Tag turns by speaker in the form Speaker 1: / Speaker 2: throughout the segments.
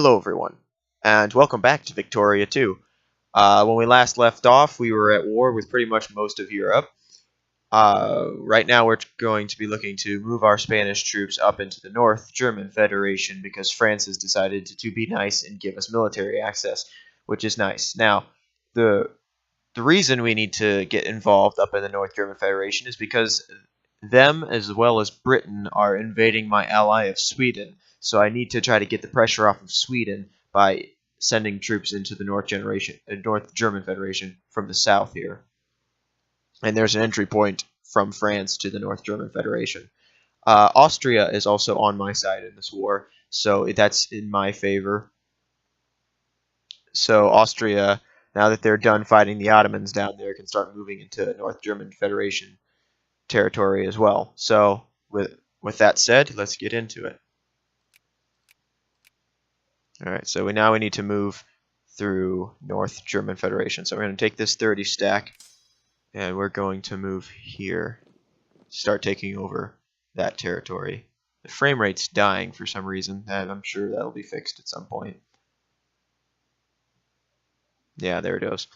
Speaker 1: Hello everyone, and welcome back to Victoria 2. When we last left off, we were at war with pretty much most of Europe. Right now we're going to be looking to move our Spanish troops up into the North German Federation because France has decided to be nice and give us military access, which is nice. Now, the reason we need to get involved up in the North German Federation is because them, as well as Britain, are invading my ally of Sweden. So I need to try to get the pressure off of Sweden by sending troops into the North German Federation from the south here. And there's an entry point from France to the North German Federation. Austria is also on my side in this war, so that's in my favor. So Austria, now that they're done fighting the Ottomans down there, can start moving into North German Federation territory as well. So with that said, let's get into it. Alright, so we need to move through North German Federation. So we're going to take this 30 stack, and we're going to move here. Start taking over that territory. The frame rate's dying for some reason, and I'm sure that'll be fixed at some point. Yeah, there it goes.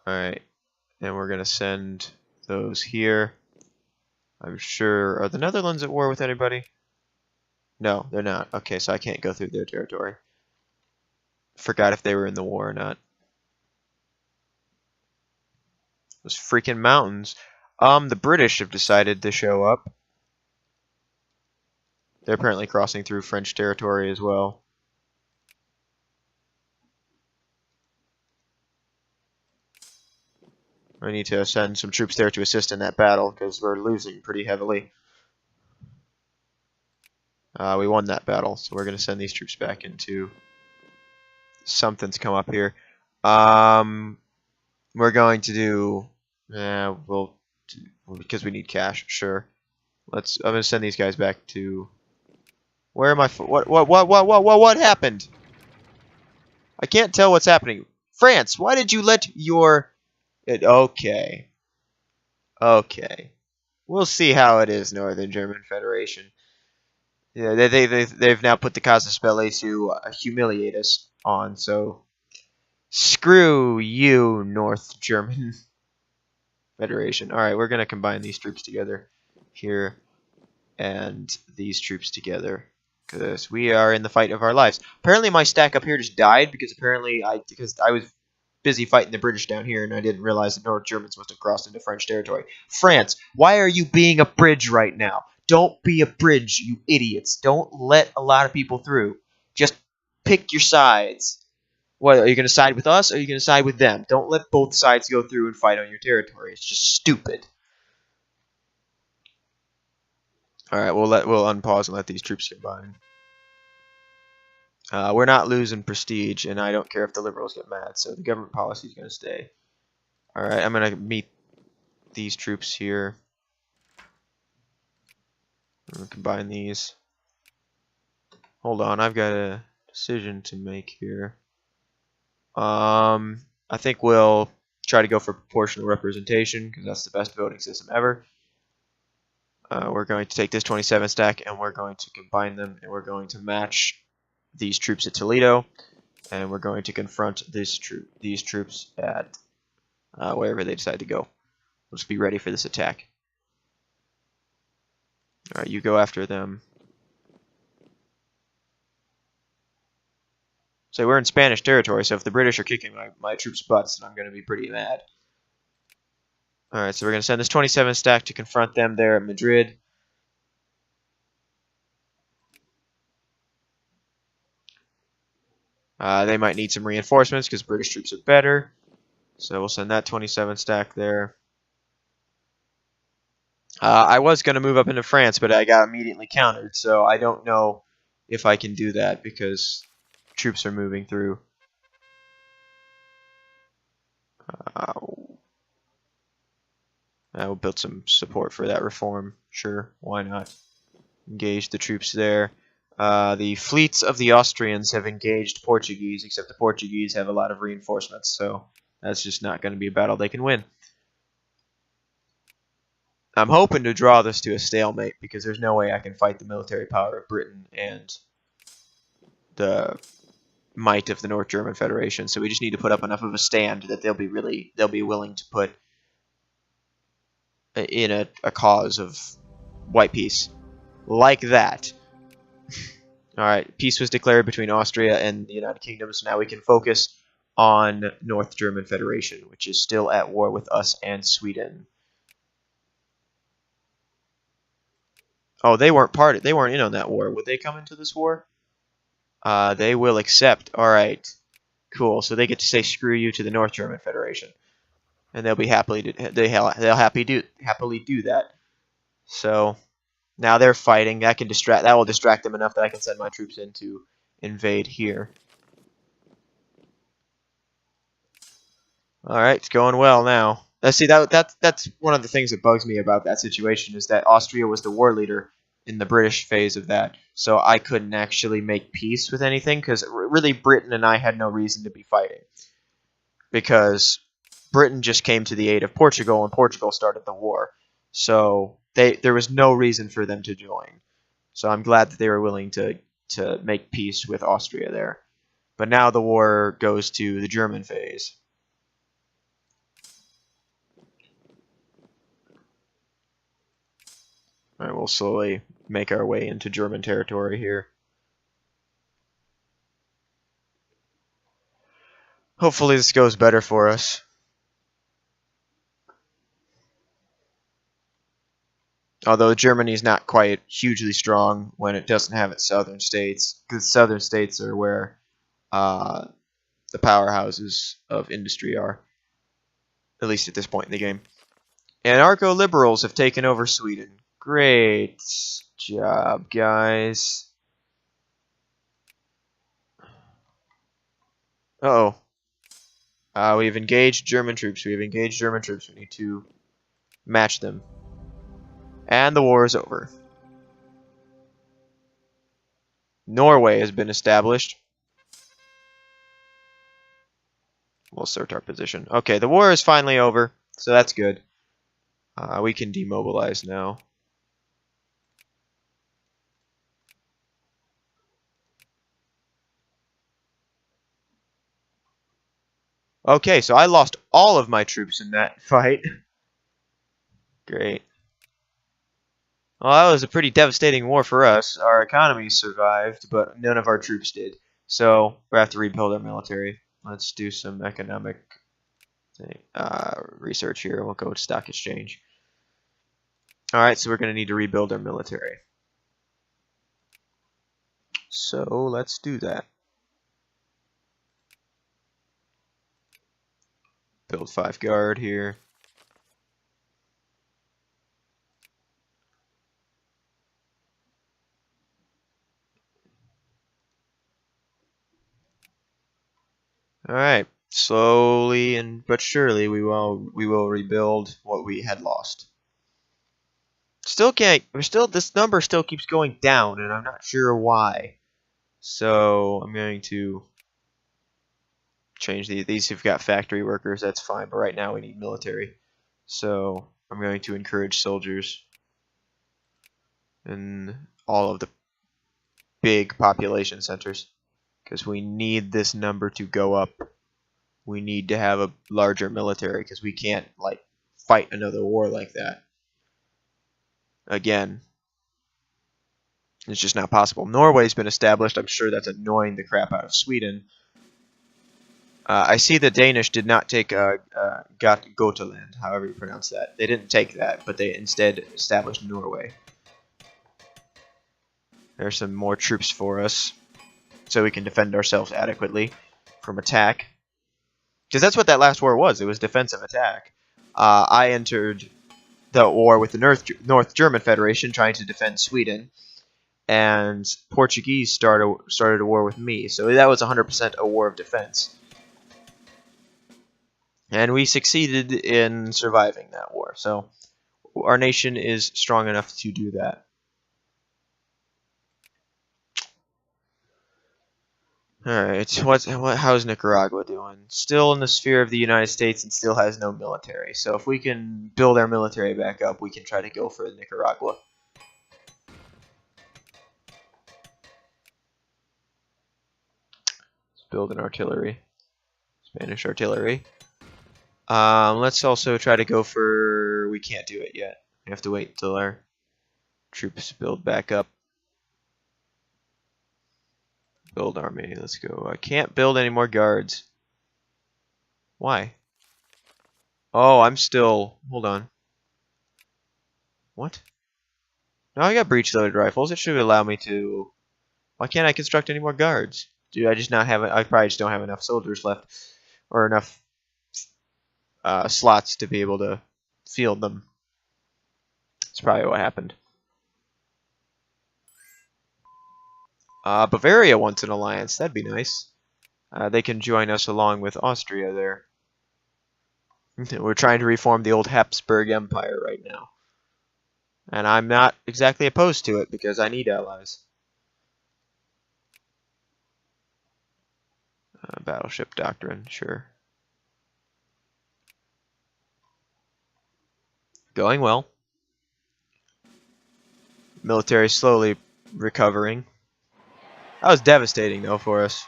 Speaker 1: Alright, and we're going to send those here. I'm sure. Are the Netherlands at war with anybody? No, they're not. Okay, so I can't go through their territory. Forgot if they were in the war or not. Those freaking mountains. The British have decided to show up. They're apparently crossing through French territory as well. I need to send some troops there to assist in that battle because we're losing pretty heavily. We won that battle, so we're going to send these troops back into... Something's come up here. We're going to do... because we need cash, sure. I'm going to send these guys back to... Where am I... What happened? I can't tell what's happening. France, why did you let your... Okay. Okay. We'll see how it is, Northern German Federation. Yeah, they've now put the casus belli to humiliate us on, so screw you, North German Federation. Alright, we're going to combine these troops together here and these troops together because we are in the fight of our lives. Apparently my stack up here just died because I was busy fighting the British down here, and I didn't realize the North Germans must have crossed into French territory. France, why are you being a bridge right now? Don't be a bridge, you idiots. Don't let a lot of people through. Just pick your sides. What, are you going to side with us, or are you going to side with them? Don't let both sides go through and fight on your territory. It's just stupid. Alright, we'll unpause and let these troops combine. We're not losing prestige, and I don't care if the Liberals get mad, so the government policy is going to stay. Alright, I'm going to meet these troops here. I'm going to combine these. Hold on, I've got a decision to make here. I think we'll try to go for proportional representation, because that's the best voting system ever. We're going to take this 27 stack, and we're going to combine them, and we're going to match these troops at Toledo, and we're going to confront these troops at wherever they decide to go. We'll just be ready for this attack. Alright, you go after them. So we're in Spanish territory, so if the British are kicking my troops' butts, then I'm going to be pretty mad. Alright, so we're going to send this 27 stack to confront them there at Madrid. They might need some reinforcements because British troops are better. So we'll send that 27 stack there. I was going to move up into France, but I got immediately countered. So I don't know if I can do that because troops are moving through. I will build some support for that reform. Sure, why not? Engage the troops there. The fleets of the Austrians have engaged Portuguese, except the Portuguese have a lot of reinforcements, so that's just not going to be a battle they can win. I'm hoping to draw this to a stalemate because there's no way I can fight the military power of Britain and the might of the North German Federation. So we just need to put up enough of a stand that they'll be willing to put in a cause of white peace, like that. All right, peace was declared between Austria and the United Kingdom, so now we can focus on North German Federation, which is still at war with us and Sweden. Oh, they weren't in on that war. Would they come into this war? They will accept. All right, cool. So they get to say screw you to the North German Federation, and they'll be happily happily do that. So now they're fighting. That will distract them enough that I can send my troops in to invade here. All right, it's going well now. See, that's one of the things that bugs me about that situation is that Austria was the war leader in the British phase of that, so I couldn't actually make peace with anything because really Britain and I had no reason to be fighting because Britain just came to the aid of Portugal and Portugal started the war, so there was no reason for them to join. So I'm glad that they were willing to make peace with Austria there. But now the war goes to the German phase. All right, we'll slowly make our way into German territory here. Hopefully this goes better for us. Although Germany is not quite hugely strong when it doesn't have its southern states, because southern states are where the powerhouses of industry are, at least at this point in the game. Anarcho-liberals have taken over Sweden. Great job, guys. Uh-oh. We've engaged German troops. We need to match them. And the war is over. Norway has been established. We'll assert our position. Okay, the war is finally over, so that's good. We can demobilize now. Okay, so I lost all of my troops in that fight. Great. Well, that was a pretty devastating war for us. Our economy survived, but none of our troops did. So we have to rebuild our military. Let's do some economic research here. We'll go to stock exchange. All right, so we're going to need to rebuild our military. So let's do that. Build 5 guard here. Alright, slowly but surely we will rebuild what we had lost. This number still keeps going down, and I'm not sure why. So I'm going to change these have got factory workers, that's fine, but right now we need military. So I'm going to encourage soldiers in all of the big population centers because we need this number to go up. We need to have a larger military because we can't fight another war like that again. It's just not possible. Norway's been established. I'm sure that's annoying the crap out of Sweden. I see the Danish did not take Gotaland, however you pronounce that. They didn't take that, but they instead established Norway. There's some more troops for us, so we can defend ourselves adequately from attack. Because that's what that last war was. It was defensive attack. I entered the war with the North German Federation trying to defend Sweden, and Portuguese started a war with me. So that was 100% a war of defense. And we succeeded in surviving that war. So our nation is strong enough to do that. Alright, how's Nicaragua doing? Still in the sphere of the United States and still has no military. So if we can build our military back up, we can try to go for Nicaragua. build an artillery. Spanish artillery. Let's also try to go for... We can't do it yet. We have to wait until our troops build back up. Build army. Let's go. I can't build any more guards. Why? Oh, I'm still... Hold on. What? No, I got breech-loaded rifles. It should allow me to... Why can't I construct any more guards? Do I just not have... I probably just don't have enough soldiers left. Or enough slots to be able to field them. That's probably what happened. Bavaria wants an alliance. That'd be nice. They can join us along with Austria there. We're trying to reform the old Habsburg Empire right now. And I'm not exactly opposed to it because I need allies. Battleship doctrine, sure. Going well. Military slowly recovering. That was devastating though for us.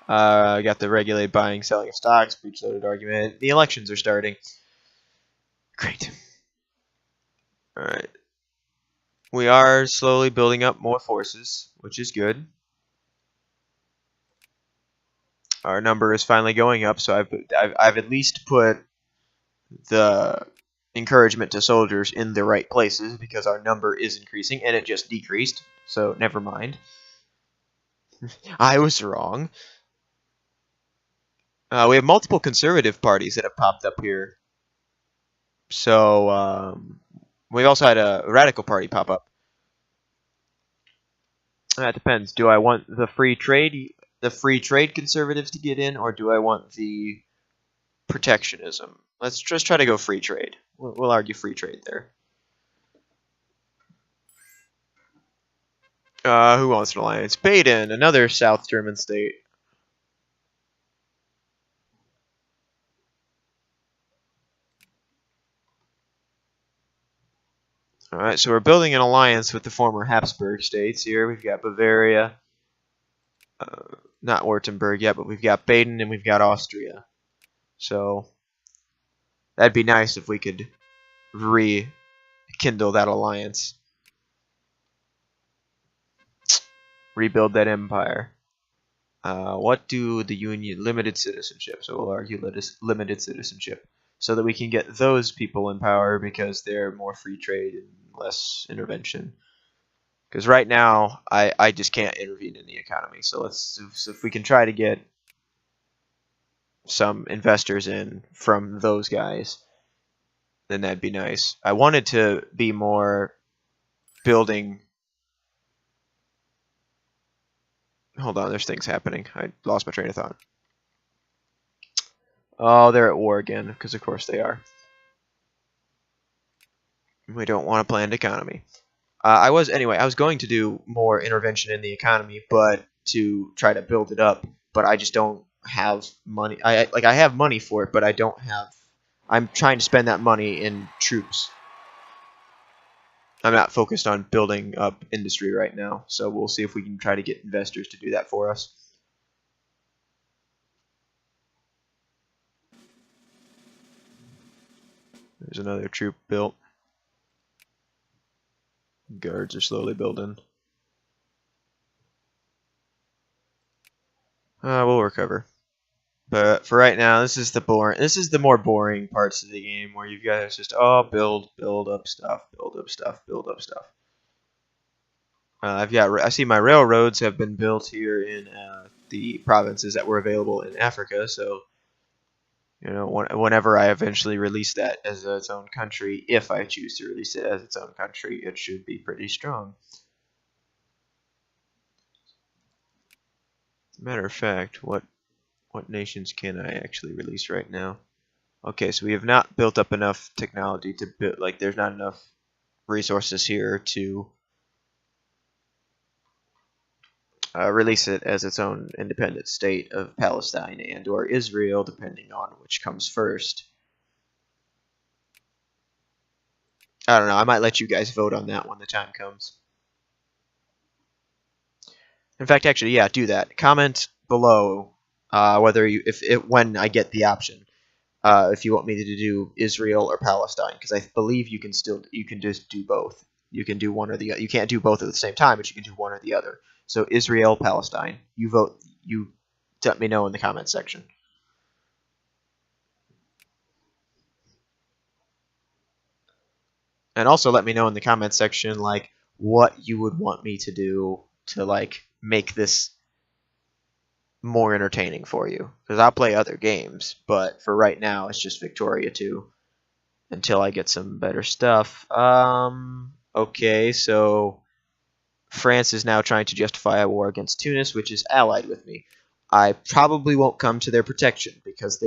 Speaker 1: I got the regulate buying, selling of stocks, breech-loaded argument. The elections are starting. Great. Alright. We are slowly building up more forces, which is good. Our number is finally going up, so I've at least put the encouragement to soldiers in the right places because our number is increasing, and it just decreased, so never mind. I was wrong. We have multiple conservative parties that have popped up here. So, we've also had a radical party pop up. That depends. Do I want the free trade conservatives to get in, or do I want the protectionism? Let's just try to go free trade. We'll argue free trade there. Who wants an alliance? Baden, another South German state. Alright, so we're building an alliance with the former Habsburg states here. We've got Bavaria. Not Württemberg yet, but we've got Baden and we've got Austria. So, that'd be nice if we could rekindle that alliance. Rebuild that empire. What do the Union... Limited citizenship. So we'll argue limited citizenship. So that we can get those people in power because they're more free trade and less intervention. Because right now, I just can't intervene in the economy. So if we can try to get some investors in from those guys, then that'd be nice. I wanted to be more building... Hold on, there's things happening. I lost my train of thought. Oh, they're at war again, because of course they are. We don't want a planned economy. I was going to do more intervention in the economy, but to try to build it up. But I just don't have money. I have money for it, but I don't have. I'm trying to spend that money in troops. I'm not focused on building up industry right now, so we'll see if we can try to get investors to do that for us. There's another troop built. Guards are slowly building. We'll recover. But for right now, this is the more boring parts of the game where you guys just build up stuff, build up stuff, build up stuff. I see my railroads have been built here in the provinces that were available in Africa, so you know, whenever I eventually release that as its own country, if I choose to release it as its own country, it should be pretty strong. Matter of fact, what nations can I actually release right now? Okay, so we have not built up enough technology to build, like, there's not enough resources here to release it as its own independent state of Palestine and or Israel, depending on which comes first. I don't know, I might let you guys vote on that when the time comes. In fact, actually, yeah, do that. Comment below whether when I get the option. If you want me to do Israel or Palestine, because I believe you can just do both. You can do one or the other. You can't do both at the same time, but you can do one or the other. So Israel, Palestine. You vote. You let me know in the comments section. And also let me know in the comments section like what you would want me to do to like make this more entertaining for you. Because I'll play other games, but for right now it's just Victoria 2 until I get some better stuff. Okay, so France is now trying to justify a war against Tunis, which is allied with me. I probably won't come to their protection because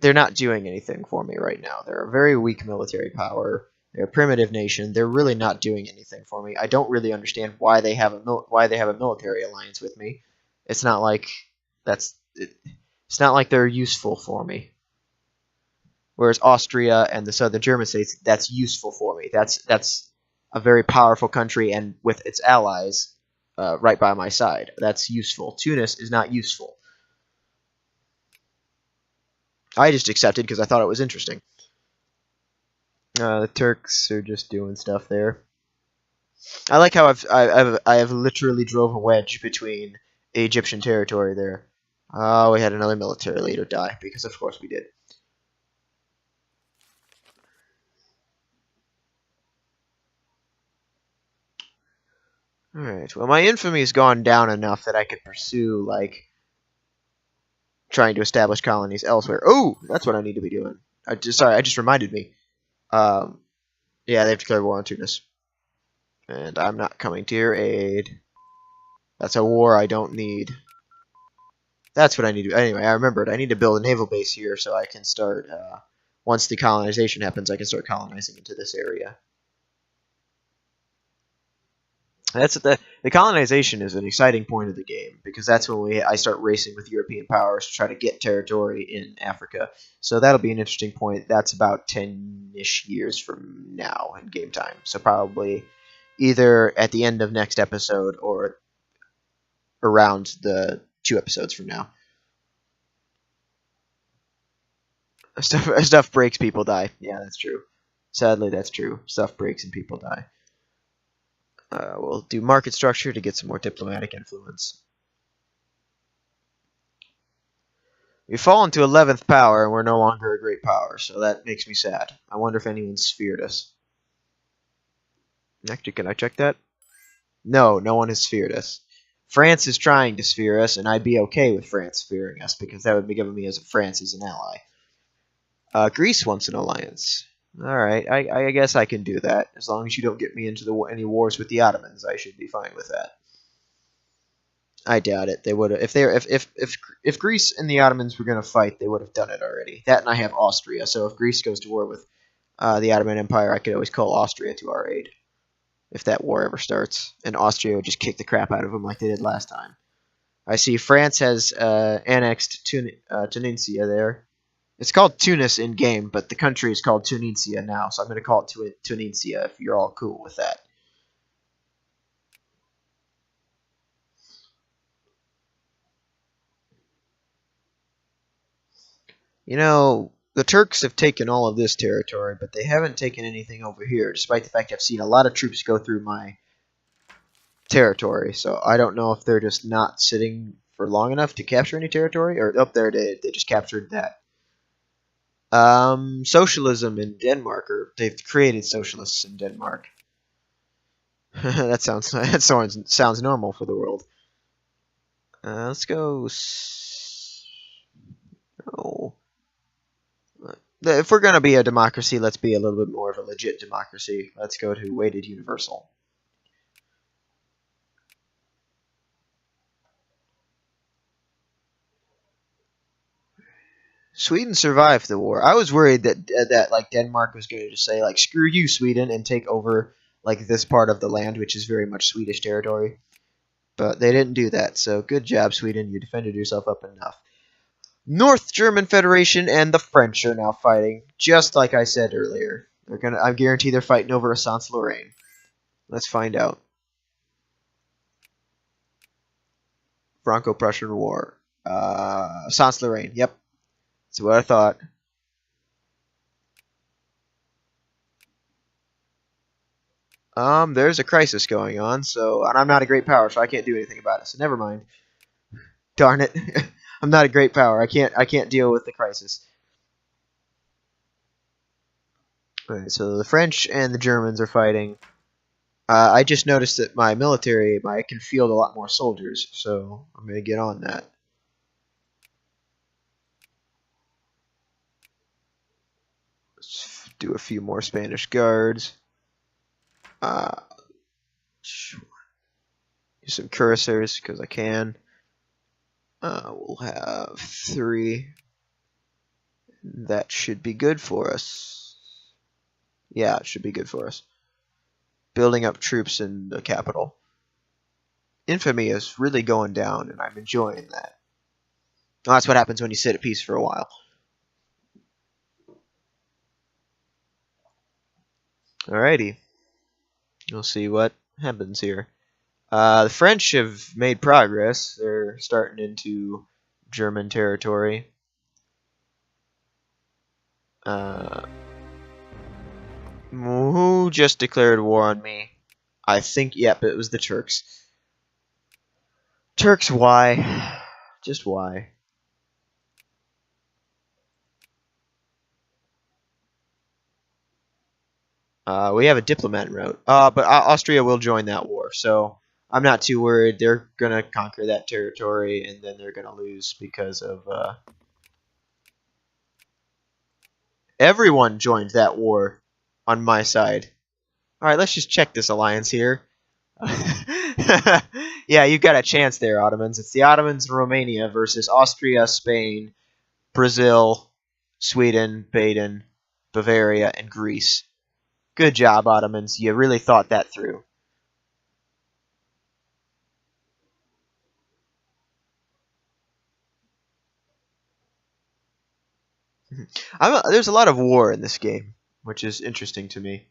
Speaker 1: they're not doing anything for me right now. They're a very weak military power. They're a primitive nation. They're really not doing anything for me. I don't really understand why they have a military alliance with me. It's not like it's not like they're useful for me. Whereas Austria and the southern German states, that's useful for me. That's a very powerful country, and with its allies right by my side, that's useful. Tunis is not useful. I just accepted because I thought it was interesting. The Turks are just doing stuff there. I like how I have literally drove a wedge between Egyptian territory there. Oh, we had another military leader die because of course we did. All right. Well, my infamy's gone down enough that I could pursue like trying to establish colonies elsewhere. Oh, that's what I need to be doing. I just reminded me. Yeah, they've declared war on Tunis. And I'm not coming to your aid. That's a war I don't need. That's what I need to do. Anyway, I remembered. I need to build a naval base here so I can start, once the colonization happens, I can start colonizing into this area. That's the colonization is an exciting point of the game because that's when I start racing with European powers to try to get territory in Africa. So that'll be an interesting point. That's about 10-ish years from now in game time. So probably either at the end of next episode or around the 2 episodes from now. Stuff breaks, people die. Yeah, that's true. Sadly, that's true. Stuff breaks and people die. We'll do market structure to get some more diplomatic influence. We've fallen to 11th power, and we're no longer a great power, so that makes me sad. I wonder if anyone's sphered us. Actually, can I check that? No, no one has sphered us. France is trying to sphere us, and I'd be okay with France sphering us, because that would be giving me as France as an ally. Greece wants an alliance. Alright, I guess I can do that. As long as you don't get me into any wars with the Ottomans, I should be fine with that. I doubt it. They would have if Greece and the Ottomans were going to fight, they would have done it already. That and I have Austria, so if Greece goes to war with the Ottoman Empire, I could always call Austria to our aid. If that war ever starts. And Austria would just kick the crap out of them like they did last time. I see France has annexed Tunisia there. It's called Tunis in-game, but the country is called Tunisia now, so I'm going to call it Tunisia if you're all cool with that. You know, the Turks have taken all of this territory, but they haven't taken anything over here, despite the fact I've seen a lot of troops go through my territory, so I don't know if they're just not sitting for long enough to capture any territory, or up there they just captured that. Socialism in Denmark, or they've created socialists in Denmark. that sounds normal for the world. Let's go. Oh. If we're gonna be a democracy, let's be a little bit more of a legit democracy. Let's go to weighted universal. Sweden survived the war. I was worried that like Denmark was going to just say like screw you Sweden and take over like this part of the land, which is very much Swedish territory. But they didn't do that. So good job, Sweden. You defended yourself up enough. North German Federation and the French are now fighting, just like I said earlier. I guarantee they're fighting over Alsace-Lorraine. Let's find out. Franco-Prussian War. Sans-Lorraine. Yep. That's what I thought. There's a crisis going on, and I'm not a great power, so I can't do anything about it. So never mind. Darn it. I'm not a great power. I can't deal with the crisis. Alright, so the French and the Germans are fighting. I just noticed that my military, I can field a lot more soldiers, so I'm going to get on that. Let's do a few more Spanish guards. Use some cuirassiers because I can. We'll have 3. That should be good for us. Yeah, it should be good for us. Building up troops in the capital. Infamy is really going down, and I'm enjoying that. Well, that's what happens when you sit at peace for a while. Alrighty. We'll see what happens here. The French have made progress. They're starting into German territory. Who just declared war on me? I think, yep, it was the Turks. Turks, why? Just why? We have a diplomat en route. But Austria will join that war, so I'm not too worried. They're going to conquer that territory, and then they're going to lose because of... Everyone joined that war on my side. Alright, let's just check this alliance here. Yeah, you've got a chance there, Ottomans. It's the Ottomans and Romania versus Austria, Spain, Brazil, Sweden, Baden, Bavaria, and Greece. Good job, Ottomans. You really thought that through. There's a lot of war in this game, which is interesting to me.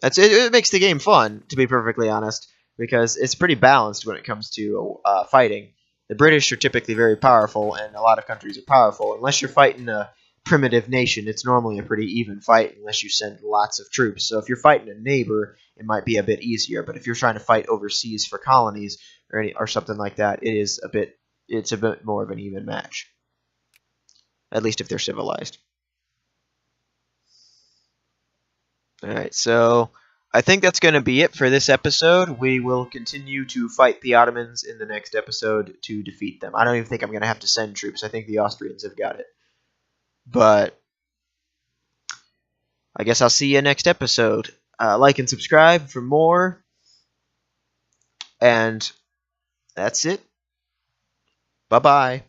Speaker 1: It makes the game fun, to be perfectly honest, because it's pretty balanced when it comes to fighting. The British are typically very powerful, and a lot of countries are powerful. Unless you're fighting a primitive nation, it's normally a pretty even fight unless you send lots of troops. So if you're fighting a neighbor, it might be a bit easier. But if you're trying to fight overseas for colonies or something like that, it's a bit more of an even match. At least if they're civilized. Alright, so I think that's going to be it for this episode. We will continue to fight the Ottomans in the next episode to defeat them. I don't even think I'm going to have to send troops. I think the Austrians have got it. But I guess I'll see you next episode. Like and subscribe for more. And that's it. Bye-bye.